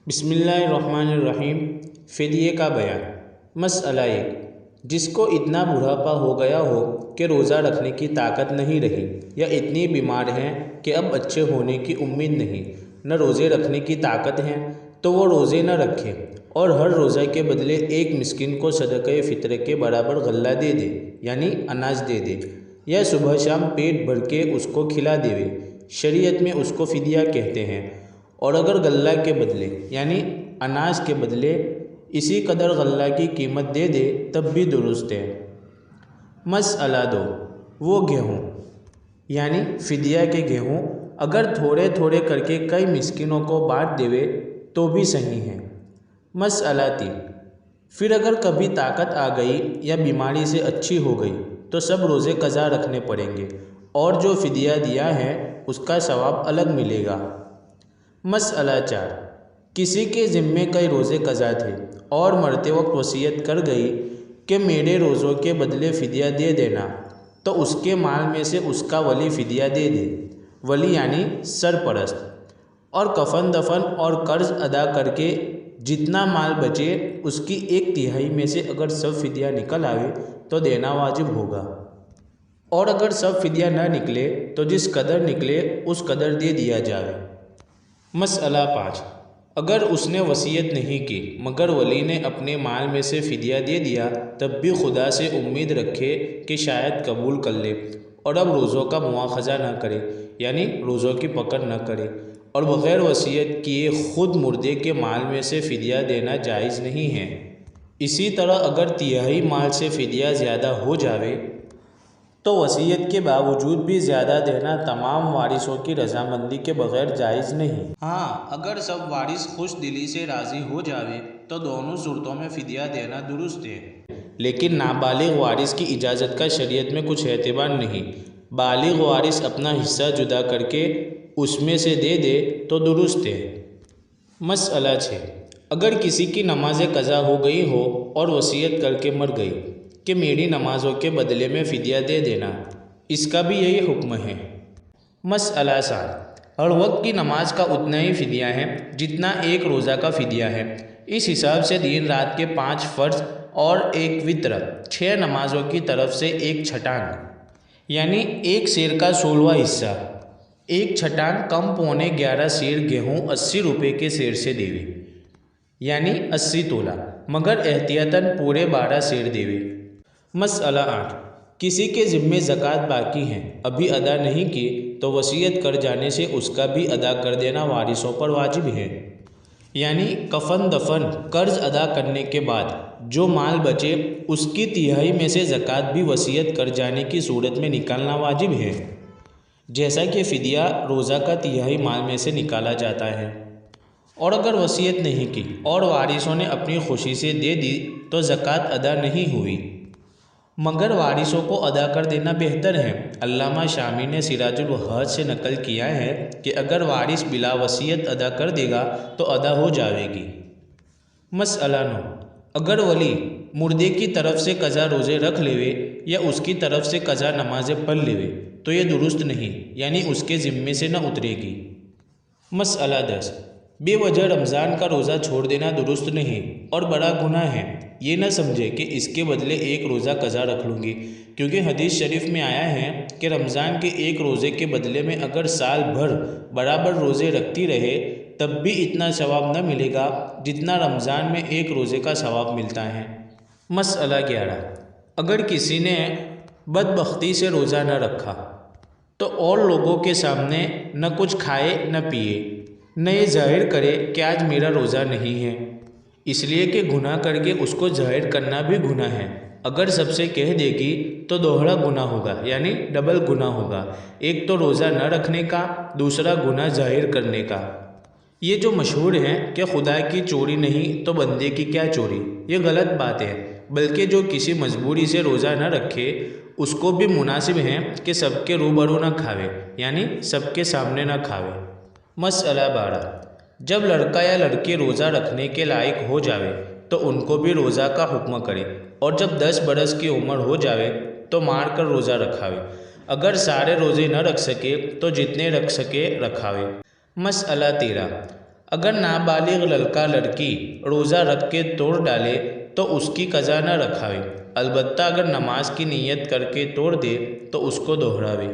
بسم اللہ الرحمن الرحیم۔ فدیے کا بیان۔ مسئلہ 1، جس کو اتنا بڑھاپا ہو گیا ہو کہ روزہ رکھنے کی طاقت نہیں رہی، یا اتنی بیمار ہیں کہ اب اچھے ہونے کی امید نہیں، نہ روزے رکھنے کی طاقت ہے، تو وہ روزے نہ رکھے اور ہر روزہ کے بدلے ایک مسکین کو صدقہ فطر کے برابر غلہ دے دے، یعنی اناج دے دے، یا صبح شام پیٹ بھر کے اس کو کھلا دے۔ شریعت میں اس کو فدیہ کہتے ہیں۔ اور اگر غلہ کے بدلے یعنی اناج کے بدلے اسی قدر غلہ کی قیمت دے دے تب بھی درست ہے۔ مسئلہ 2، وہ گیہوں یعنی فدیہ کے گیہوں اگر تھوڑے تھوڑے کر کے کئی مسکینوں کو بانٹ دیوے تو بھی صحیح ہے۔ مسئلہ 3، پھر اگر کبھی طاقت آ گئی یا بیماری سے اچھی ہو گئی تو سب روزے قضا رکھنے پڑیں گے، اور جو فدیہ دیا ہے اس کا ثواب الگ ملے گا۔ مسئلہ 4، کسی کے ذمے کئی روزے قضا تھے اور مرتے وقت وصیت کر گئی کہ میرے روزوں کے بدلے فدیہ دے دینا، تو اس کے مال میں سے اس کا ولی فدیہ دے دے۔ ولی یعنی سرپرست۔ اور کفن دفن اور قرض ادا کر کے جتنا مال بچے اس کی 1/3 میں سے اگر سب فدیہ نکل آئے تو دینا واجب ہوگا، اور اگر سب فدیہ نہ نکلے تو جس قدر نکلے اس قدر دے دیا جائے۔ مسئلہ 5، اگر اس نے وصیت نہیں کی مگر ولی نے اپنے مال میں سے فدیہ دے دیا تب بھی خدا سے امید رکھے کہ شاید قبول کر لے، اور اب روزوں کا مواخذہ نہ کرے یعنی روزوں کی پکڑ نہ کرے، اور بغیر وصیت کیے خود مردے کے مال میں سے فدیہ دینا جائز نہیں ہے۔ اسی طرح اگر 1/3 مال سے فدیہ زیادہ ہو جاوے تو وصیت کے باوجود بھی زیادہ دینا تمام وارثوں کی رضامندی کے بغیر جائز نہیں۔ ہاں، اگر سب وارث خوش دلی سے راضی ہو جاوے تو دونوں صورتوں میں فدیہ دینا درست ہے، لیکن نابالغ وارث کی اجازت کا شریعت میں کچھ اعتبار نہیں۔ بالغ وارث اپنا حصہ جدا کر کے اس میں سے دے دے تو درست ہے۔ مسئلہ 6، اگر کسی کی نماز قضا ہو گئی ہو اور وصیت کر کے مر گئی کہ میری نمازوں کے بدلے میں فدیہ دے دینا، اس کا بھی یہی حکم ہے۔ مسئلہ 7، ہر وقت کی نماز کا اتنا ہی فدیہ ہے جتنا ایک روزہ کا فدیہ ہے۔ اس حساب سے دن رات کے 5 فرض اور 1 وتر، 6 نمازوں کی طرف سے 1 چھٹان یعنی 1 سیر کا 16واں حصہ، 1 چھٹان کم پونے 11 سیر گیہوں 80 روپے کے سیر سے دیوے، یعنی 80 تولہ، مگر احتیاطاً پورے 12 سیر دیوے۔ مسئلہ 8، کسی کے ذمے زکوٰۃ باقی ہے ابھی ادا نہیں کی تو وصیت کر جانے سے اس کا بھی ادا کر دینا وارثوں پر واجب ہے، یعنی کفن دفن قرض ادا کرنے کے بعد جو مال بچے اس کی 1/3 میں سے زکوٰۃ بھی وصیت کر جانے کی صورت میں نکالنا واجب ہے، جیسا کہ فدیہ روزہ کا 1/3 مال میں سے نکالا جاتا ہے۔ اور اگر وصیت نہیں کی اور وارثوں نے اپنی خوشی سے دے دی تو زکوٰۃ ادا نہیں ہوئی، مگر وارثوں کو ادا کر دینا بہتر ہے۔ علامہ شامی نے سراج الوحاج سے نقل کیا ہے کہ اگر وارث بلا وصیت ادا کر دے گا تو ادا ہو جائے گی۔ مسئلہ 9، اگر ولی مردے کی طرف سے قضا روزے رکھ لیوے یا اس کی طرف سے قضا نمازیں پڑھ لیوے تو یہ درست نہیں، یعنی اس کے ذمے سے نہ اترے گی۔ مسئلہ 10، بے وجہ رمضان کا روزہ چھوڑ دینا درست نہیں اور بڑا گناہ ہے۔ یہ نہ سمجھے کہ اس کے بدلے 1 روزہ قضا رکھ لوں گی، کیونکہ حدیث شریف میں آیا ہے کہ رمضان کے 1 روزے کے بدلے میں اگر سال بھر برابر روزے رکھتی رہے تب بھی اتنا ثواب نہ ملے گا جتنا رمضان میں 1 روزے کا ثواب ملتا ہے۔ مسئلہ 11، اگر کسی نے بدبختی سے روزہ نہ رکھا تو اور لوگوں کے سامنے نہ کچھ کھائے نہ پیے، نہ یہ ظاہر کرے کہ آج میرا روزہ نہیں ہے، اس لیے کہ گناہ کر کے اس کو ظاہر کرنا بھی گناہ ہے۔ اگر سب سے کہہ دے گی تو دوہرا گناہ ہوگا، یعنی ڈبل گناہ ہوگا، ایک تو روزہ نہ رکھنے کا، دوسرا گناہ ظاہر کرنے کا۔ یہ جو مشہور ہے کہ خدا کی چوری نہیں تو بندے کی کیا چوری، یہ غلط بات ہے، بلکہ جو کسی مجبوری سے روزہ نہ رکھے اس کو بھی مناسب ہے کہ سب کے روبرو نہ کھاوے، یعنی سب کے سامنے نہ کھاوے۔ مسئلہ 12، جب لڑکا یا لڑکی روزہ رکھنے کے لائق ہو جاوے تو ان کو بھی روزہ کا حکم کرے، اور جب 10 برس کی عمر ہو جاوے تو مار کر روزہ رکھاوے، اگر سارے روزے نہ رکھ سکے تو جتنے رکھ سکے رکھاوے۔ مسئلہ 13، اگر نابالغ لڑکا لڑکی روزہ رکھ کے توڑ ڈالے تو اس کی قضا نہ رکھاوے، البتہ اگر نماز کی نیت کر کے توڑ دے تو اس کو دہراوے۔